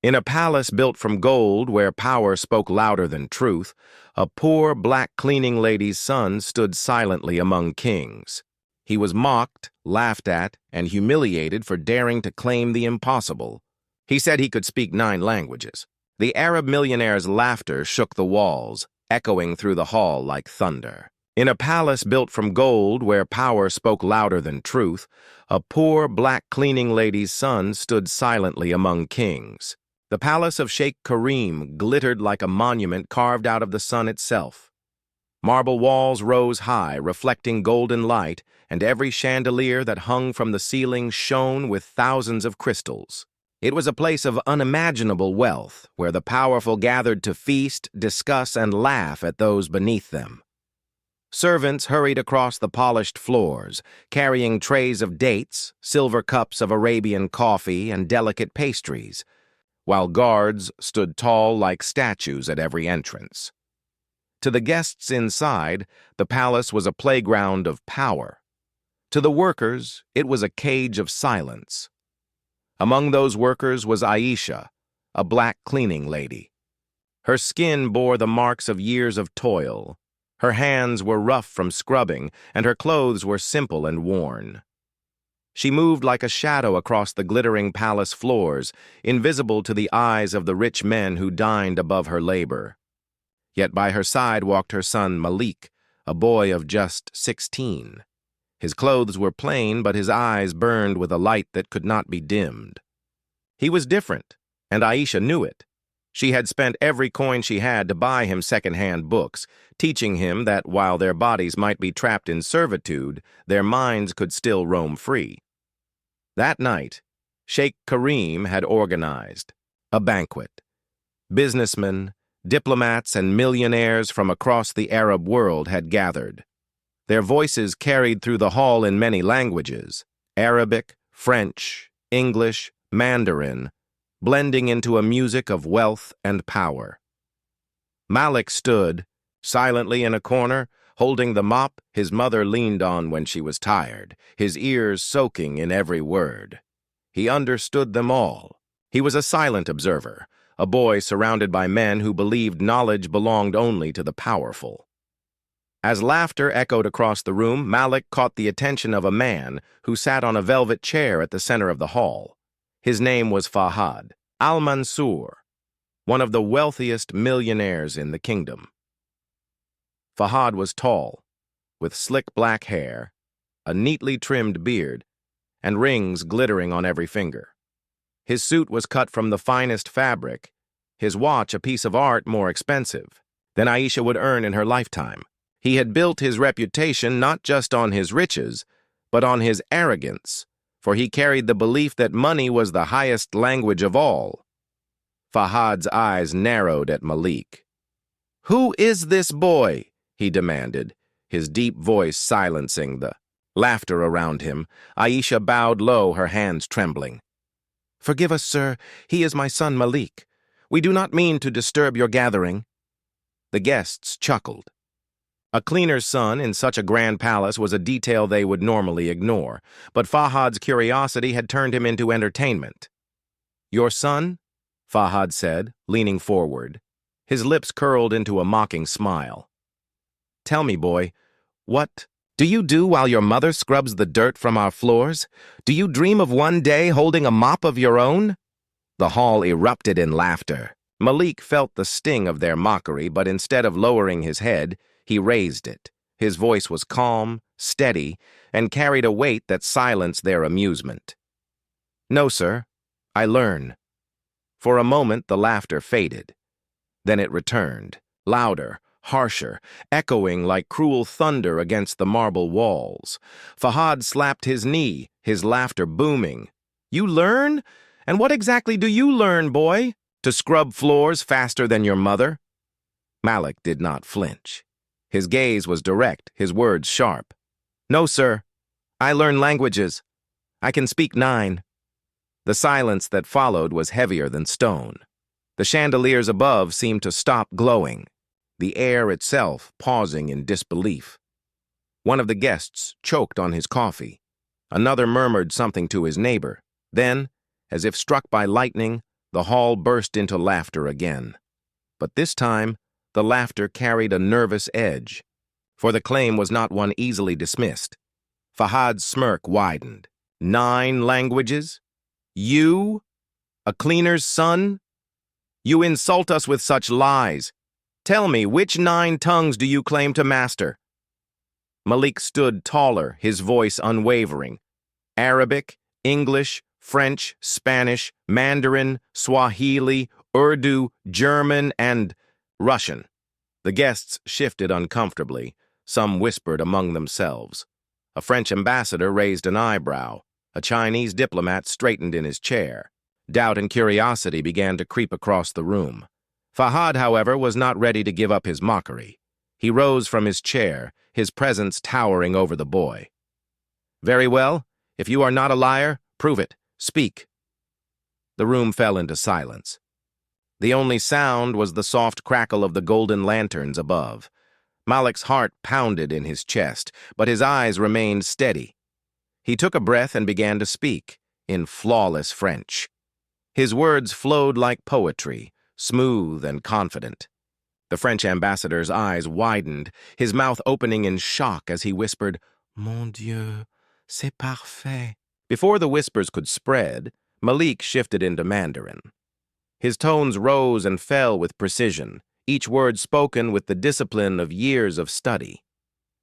In a palace built from gold where power spoke louder than truth, a poor black cleaning lady's son stood silently among kings. He was mocked, laughed at, and humiliated for daring to claim the impossible. He said he could speak 9 languages. The Arab millionaire's laughter shook the walls, echoing through the hall like thunder. In a palace built from gold where power spoke louder than truth, a poor black cleaning lady's son stood silently among kings. The palace of Sheikh Karim glittered like a monument carved out of the sun itself. Marble walls rose high, reflecting golden light, and every chandelier that hung from the ceiling shone with thousands of crystals. It was a place of unimaginable wealth, where the powerful gathered to feast, discuss, and laugh at those beneath them. Servants hurried across the polished floors, carrying trays of dates, silver cups of Arabian coffee, and delicate pastries, while guards stood tall like statues at every entrance. To the guests inside, the palace was a playground of power. To the workers, it was a cage of silence. Among those workers was Aisha, a black cleaning lady. Her skin bore the marks of years of toil. Her hands were rough from scrubbing, and her clothes were simple and worn. She moved like a shadow across the glittering palace floors, invisible to the eyes of the rich men who dined above her labor. Yet by her side walked her son Malik, a boy of just 16. His clothes were plain, but his eyes burned with a light that could not be dimmed. He was different, and Aisha knew it. She had spent every coin she had to buy him second-hand books, teaching him that while their bodies might be trapped in servitude, their minds could still roam free. That night, Sheikh Karim had organized a banquet. Businessmen, diplomats, and millionaires from across the Arab world had gathered. Their voices carried through the hall in many languages: Arabic, French, English, Mandarin, blending into a music of wealth and power. Malik stood, silently in a corner, holding the mop his mother leaned on when she was tired, his ears soaking in every word. He understood them all. He was a silent observer, a boy surrounded by men who believed knowledge belonged only to the powerful. As laughter echoed across the room, Malik caught the attention of a man who sat on a velvet chair at the center of the hall. His name was Fahad al-Mansur, one of the wealthiest millionaires in the kingdom. Fahad was tall, with slick black hair, a neatly trimmed beard, and rings glittering on every finger. His suit was cut from the finest fabric, his watch a piece of art more expensive than Aisha would earn in her lifetime. He had built his reputation not just on his riches, but on his arrogance, for he carried the belief that money was the highest language of all. Fahad's eyes narrowed at Malik. "Who is this boy?" he demanded, his deep voice silencing the laughter around him. Aisha bowed low, her hands trembling. "Forgive us, sir. He is my son Malik. We do not mean to disturb your gathering." The guests chuckled. A cleaner's son in such a grand palace was a detail they would normally ignore, but Fahad's curiosity had turned him into entertainment. "Your son?" Fahad said, leaning forward. His lips curled into a mocking smile. "Tell me, boy, what do you do while your mother scrubs the dirt from our floors? Do you dream of one day holding a mop of your own?" The hall erupted in laughter. Malik felt the sting of their mockery, but instead of lowering his head, he raised it. His voice was calm, steady, and carried a weight that silenced their amusement. "No, sir. I learn." For a moment, the laughter faded. Then it returned, louder, harsher, echoing like cruel thunder against the marble walls. Fahad slapped his knee, his laughter booming. "You learn? And what exactly do you learn, boy? To scrub floors faster than your mother?" Malik did not flinch. His gaze was direct, his words sharp. "No, sir. I learn languages. I can speak 9. The silence that followed was heavier than stone. The chandeliers above seemed to stop glowing, the air itself pausing in disbelief. One of the guests choked on his coffee. Another murmured something to his neighbor. Then, as if struck by lightning, The hall burst into laughter again. But this time, the laughter carried a nervous edge, for the claim was not one easily dismissed. Fahad's smirk widened. 9 languages? You? A cleaner's son? You insult us with such lies. Tell me, which 9 tongues do you claim to master? Malik stood taller, his voice unwavering. Arabic, English, French, Spanish, Mandarin, Swahili, Urdu, German, and Russian. The guests shifted uncomfortably. Some whispered among themselves. A French ambassador raised an eyebrow. A Chinese diplomat straightened in his chair. Doubt and curiosity began to creep across the room. Fahad, however, was not ready to give up his mockery. He rose from his chair, his presence towering over the boy. Very well. If you are not a liar, prove it. Speak. The room fell into silence. The only sound was the soft crackle of the golden lanterns above. Malik's heart pounded in his chest, but his eyes remained steady. He took a breath and began to speak, in flawless French. His words flowed like poetry, smooth and confident. The French ambassador's eyes widened, his mouth opening in shock as he whispered, "Mon Dieu, c'est parfait." Before the whispers could spread, Malik shifted into Mandarin. His tones rose and fell with precision, each word spoken with the discipline of years of study.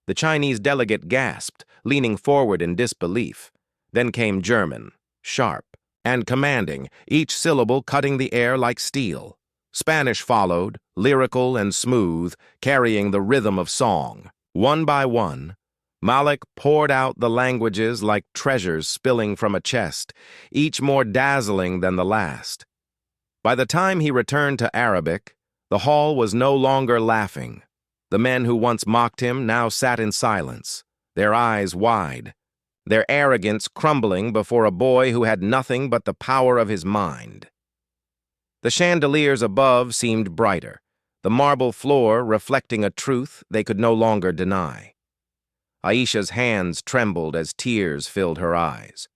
The Chinese delegate gasped, leaning forward in disbelief. Then came German, sharp and commanding, each syllable cutting the air like steel. Spanish followed, lyrical and smooth, carrying the rhythm of song. One by one, Malik poured out the languages like treasures spilling from a chest, each more dazzling than the last. By the time he returned to Arabic, the hall was no longer laughing. The men who once mocked him now sat in silence, their eyes wide, their arrogance crumbling before a boy who had nothing but the power of his mind. The chandeliers above seemed brighter, the marble floor reflecting a truth they could no longer deny. Aisha's hands trembled as tears filled her eyes.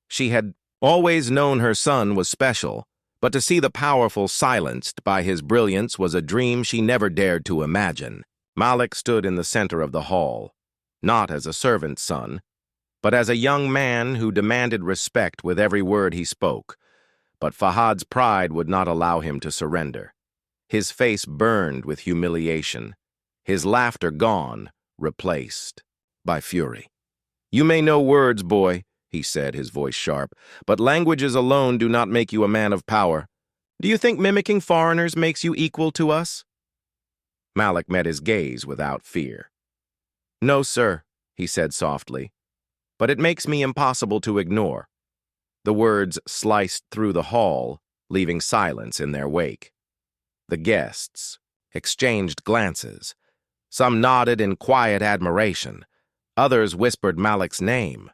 She had always known her son was special, but to see the powerful silenced by his brilliance was a dream she never dared to imagine. Malik stood in the center of the hall, not as a servant's son, but as a young man who demanded respect with every word he spoke. But Fahad's pride would not allow him to surrender. His face burned with humiliation, his laughter gone, replaced by fury. "You may know words, boy," he said, his voice sharp, "but languages alone do not make you a man of power. Do you think mimicking foreigners makes you equal to us?" Malik met his gaze without fear. "No, sir," he said softly, "but it makes me impossible to ignore." The words sliced through the hall, leaving silence in their wake. The guests exchanged glances. Some nodded in quiet admiration. Others whispered Malik's name.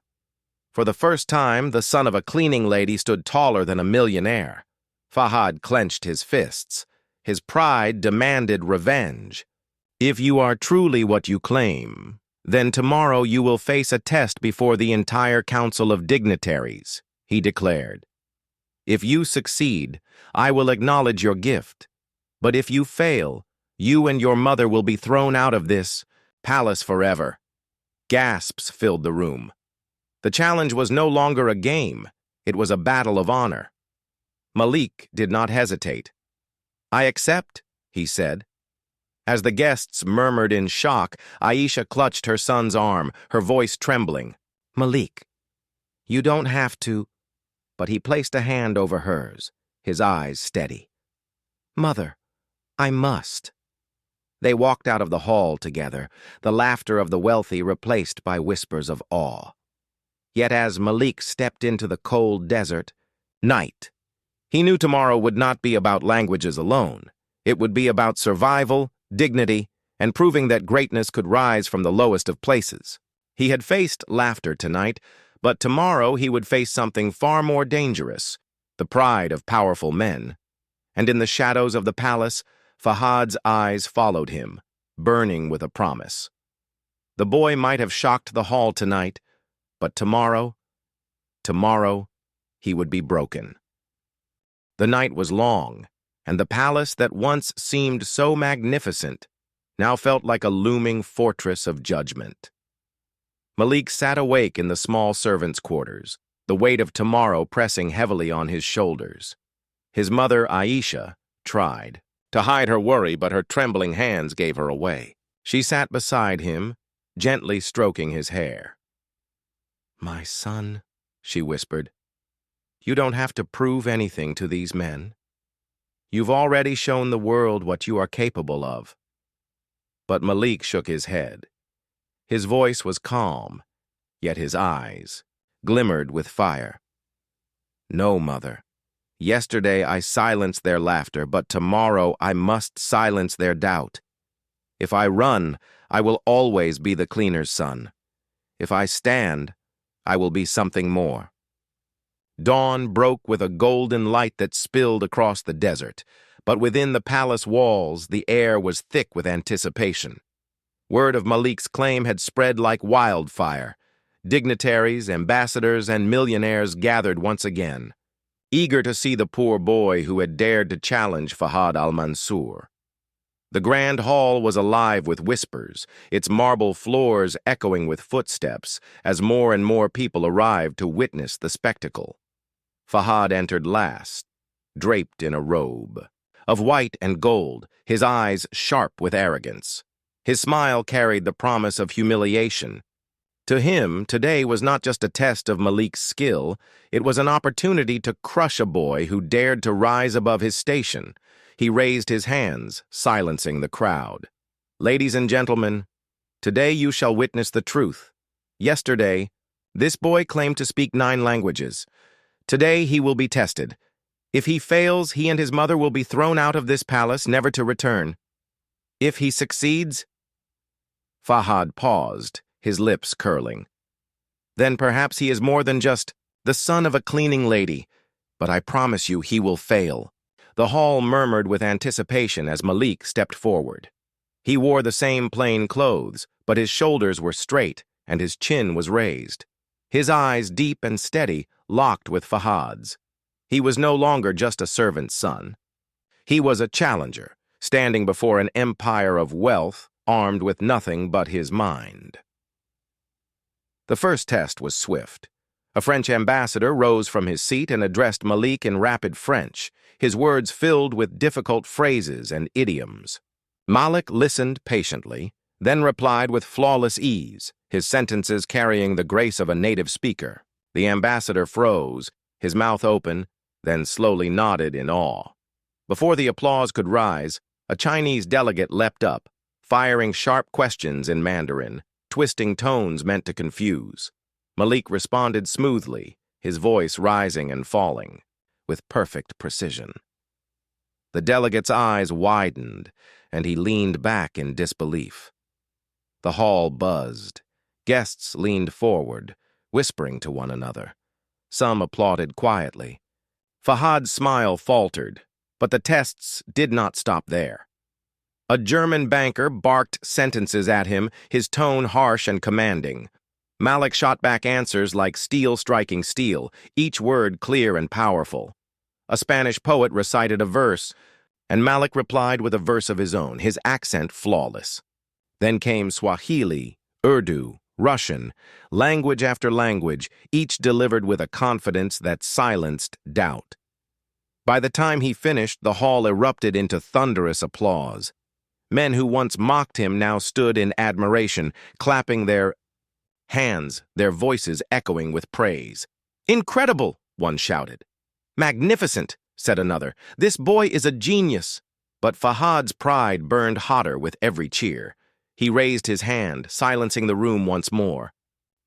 For the first time, the son of a cleaning lady stood taller than a millionaire. Fahad clenched his fists. His pride demanded revenge. "If you are truly what you claim, then tomorrow you will face a test before the entire council of dignitaries," he declared. "If you succeed, I will acknowledge your gift. But if you fail, you and your mother will be thrown out of this palace forever." Gasps filled the room. The challenge was no longer a game. It was a battle of honor. Malik did not hesitate. "I accept," he said. As the guests murmured in shock, Aisha clutched her son's arm, her voice trembling. "Malik, you don't have to," but he placed a hand over hers, his eyes steady. "Mother, I must." They walked out of the hall together, the laughter of the wealthy replaced by whispers of awe. Yet as Malik stepped into the cold desert, night, he knew tomorrow would not be about languages alone. It would be about survival, dignity, and proving that greatness could rise from the lowest of places. He had faced laughter tonight, but tomorrow he would face something far more dangerous, the pride of powerful men. And in the shadows of the palace, Fahad's eyes followed him, burning with a promise. The boy might have shocked the hall tonight, but tomorrow, he would be broken. The night was long, and the palace that once seemed so magnificent now felt like a looming fortress of judgment. Malik sat awake in the small servants' quarters, the weight of tomorrow pressing heavily on his shoulders. His mother, Aisha, tried to hide her worry, but her trembling hands gave her away. She sat beside him, gently stroking his hair. "My son," she whispered, "you don't have to prove anything to these men. You've already shown the world what you are capable of." But Malik shook his head. His voice was calm, yet his eyes glimmered with fire. "No, mother. Yesterday I silenced their laughter, but tomorrow I must silence their doubt. If I run, I will always be the cleaner's son. If I stand, I will be something more." Dawn broke with a golden light that spilled across the desert, but within the palace walls the air was thick with anticipation. Word of Malik's claim had spread like wildfire. Dignitaries, ambassadors, and millionaires gathered once again, eager to see the poor boy who had dared to challenge Fahad al-Mansur. The grand hall was alive with whispers, its marble floors echoing with footsteps as more and more people arrived to witness the spectacle. Fahad entered last, draped in a robe of white and gold, his eyes sharp with arrogance. His smile carried the promise of humiliation. To him, today was not just a test of Malik's skill, it was an opportunity to crush a boy who dared to rise above his station. He raised his hands, silencing the crowd. "Ladies and gentlemen, today you shall witness the truth. Yesterday, this boy claimed to speak 9 languages. Today he will be tested. If he fails, he and his mother will be thrown out of this palace, never to return. If he succeeds—" Fahad paused, his lips curling. "Then perhaps he is more than just the son of a cleaning lady, but I promise you he will fail." The hall murmured with anticipation as Malik stepped forward. He wore the same plain clothes, but his shoulders were straight and his chin was raised. His eyes, deep and steady, locked with Fahad's. He was no longer just a servant's son. He was a challenger, standing before an empire of wealth, armed with nothing but his mind. The first test was swift. A French ambassador rose from his seat and addressed Malik in rapid French, his words filled with difficult phrases and idioms. Malik listened patiently, then replied with flawless ease, his sentences carrying the grace of a native speaker. The ambassador froze, his mouth open, then slowly nodded in awe. Before the applause could rise, a Chinese delegate leapt up, firing sharp questions in Mandarin, twisting tones meant to confuse. Malik responded smoothly, his voice rising and falling, with perfect precision. The delegate's eyes widened, and he leaned back in disbelief. The hall buzzed. Guests leaned forward, whispering to one another. Some applauded quietly. Fahad's smile faltered, but the tests did not stop there. A German banker barked sentences at him, his tone harsh and commanding. Malik shot back answers like steel striking steel, each word clear and powerful. A Spanish poet recited a verse, and Malik replied with a verse of his own, his accent flawless. Then came Swahili, Urdu, Russian, language after language, each delivered with a confidence that silenced doubt. By the time he finished, the hall erupted into thunderous applause. Men who once mocked him now stood in admiration, clapping their hands, their voices echoing with praise. "Incredible!" one shouted. "Magnificent!" said another. "This boy is a genius!" But Fahad's pride burned hotter with every cheer. He raised his hand, silencing the room once more.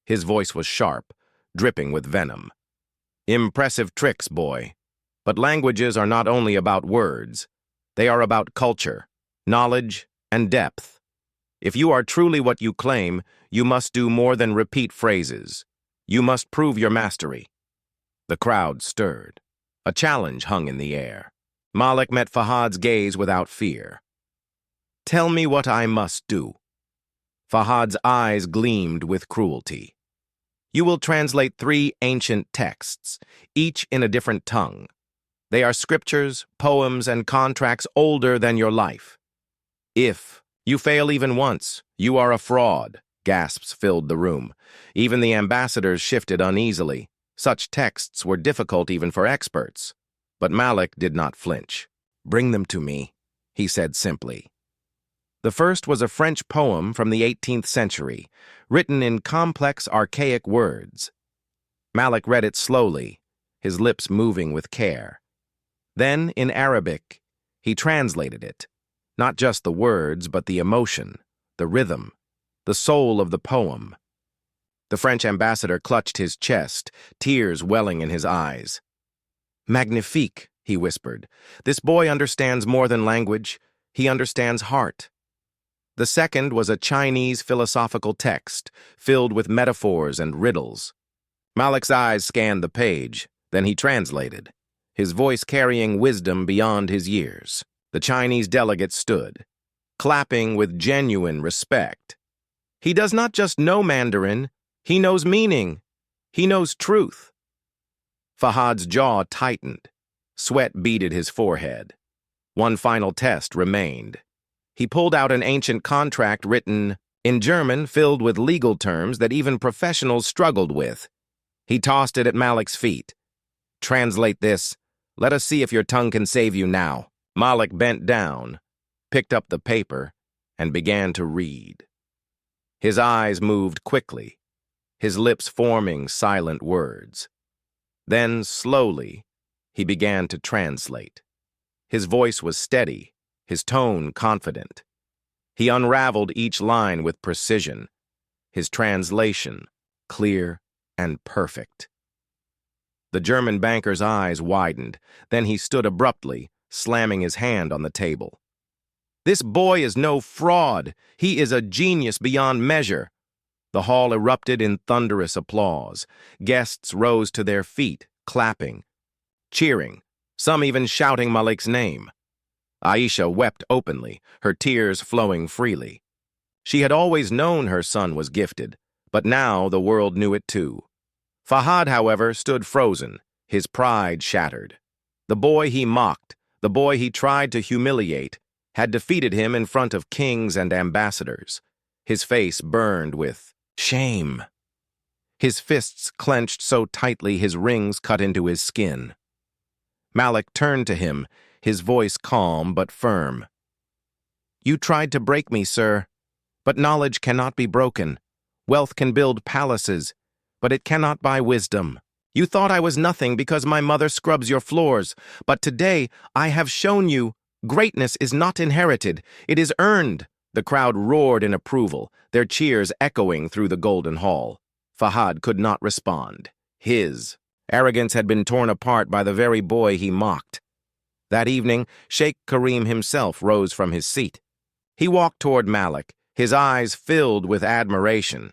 His voice was sharp, dripping with venom. "Impressive tricks, boy. But languages are not only about words. They are about culture, knowledge, and depth. If you are truly what you claim, you must do more than repeat phrases. You must prove your mastery." The crowd stirred. A challenge hung in the air. Malik met Fahad's gaze without fear. "Tell me what I must do." Fahad's eyes gleamed with cruelty. "You will translate 3 ancient texts, each in a different tongue. They are scriptures, poems, and contracts older than your life. If you fail even once, you are a fraud. Gasps filled the room. Even the ambassadors shifted uneasily. Such texts were difficult even for experts. But Malik did not flinch. "Bring them to me," he said simply. The first was a French poem from the 18th century, written in complex, archaic words. Malik read it slowly, his lips moving with care. Then, in Arabic, he translated it, not just the words, but the emotion, the rhythm, the soul of the poem. The French ambassador clutched his chest, tears welling in his eyes. "Magnifique," he whispered. "This boy understands more than language. He understands heart." The second was a Chinese philosophical text, filled with metaphors and riddles. Malik's eyes scanned the page, then he translated, his voice carrying wisdom beyond his years. The Chinese delegate stood, clapping with genuine respect. "He does not just know Mandarin, he knows meaning. He knows truth." Fahad's jaw tightened. Sweat beaded his forehead. One final test remained. He pulled out an ancient contract written in German, filled with legal terms that even professionals struggled with. He tossed it at Malik's feet. "Translate this. Let us see if your tongue can save you now." Malik bent down, picked up the paper, and began to read. His eyes moved quickly, his lips forming silent words. Then, slowly, he began to translate. His voice was steady, his tone confident. He unraveled each line with precision, his translation clear and perfect. The German banker's eyes widened, then he stood abruptly, slamming his hand on the table. "This boy is no fraud. He is a genius beyond measure." The hall erupted in thunderous applause. Guests rose to their feet, clapping, cheering, some even shouting Malik's name. Aisha wept openly, her tears flowing freely. She had always known her son was gifted, but now the world knew it too. Fahad, however, stood frozen, his pride shattered. The boy he mocked, the boy he tried to humiliate, had defeated him in front of kings and ambassadors. His face burned with shame. His fists clenched so tightly his rings cut into his skin. Malik turned to him, his voice calm but firm. "You tried to break me, sir, but knowledge cannot be broken. Wealth can build palaces, but it cannot buy wisdom. You thought I was nothing because my mother scrubs your floors, but today I have shown you greatness is not inherited, it is earned." The crowd roared in approval, their cheers echoing through the golden hall. Fahad could not respond. His arrogance had been torn apart by the very boy he mocked. That evening, Sheikh Karim himself rose from his seat. He walked toward Malik, his eyes filled with admiration.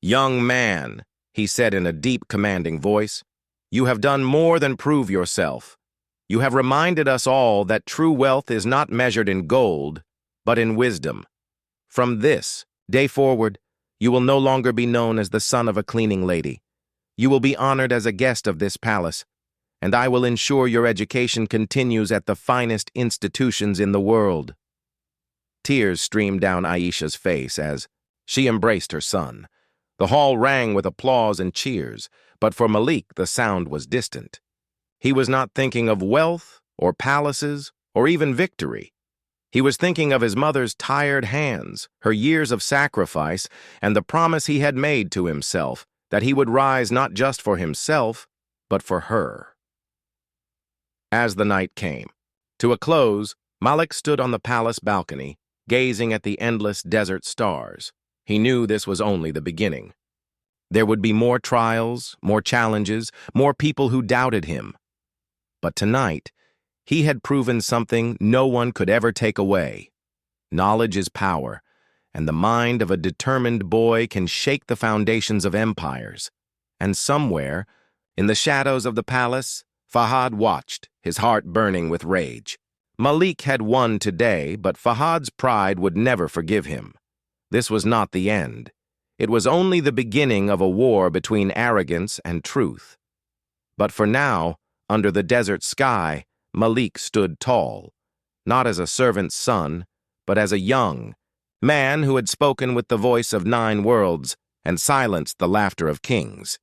"Young man," he said in a deep, commanding voice, "you have done more than prove yourself. You have reminded us all that true wealth is not measured in gold, but in wisdom. From this day forward, you will no longer be known as the son of a cleaning lady. You will be honored as a guest of this palace, and I will ensure your education continues at the finest institutions in the world." Tears streamed down Aisha's face as she embraced her son. The hall rang with applause and cheers, but for Malik the sound was distant. He was not thinking of wealth or palaces or even victory. He was thinking of his mother's tired hands, her years of sacrifice, and the promise he had made to himself that he would rise not just for himself, but for her. As the night came to a close, Malik stood on the palace balcony, gazing at the endless desert stars. He knew this was only the beginning. There would be more trials, more challenges, more people who doubted him. But tonight, he had proven something no one could ever take away. Knowledge is power, and the mind of a determined boy can shake the foundations of empires. And somewhere, in the shadows of the palace, Fahad watched, his heart burning with rage. Malik had won today, but Fahad's pride would never forgive him. This was not the end. It was only the beginning of a war between arrogance and truth. But for now, Under the desert sky, Malik stood tall, not as a servant's son, but as a young man who had spoken with the voice of 9 worlds and silenced the laughter of kings.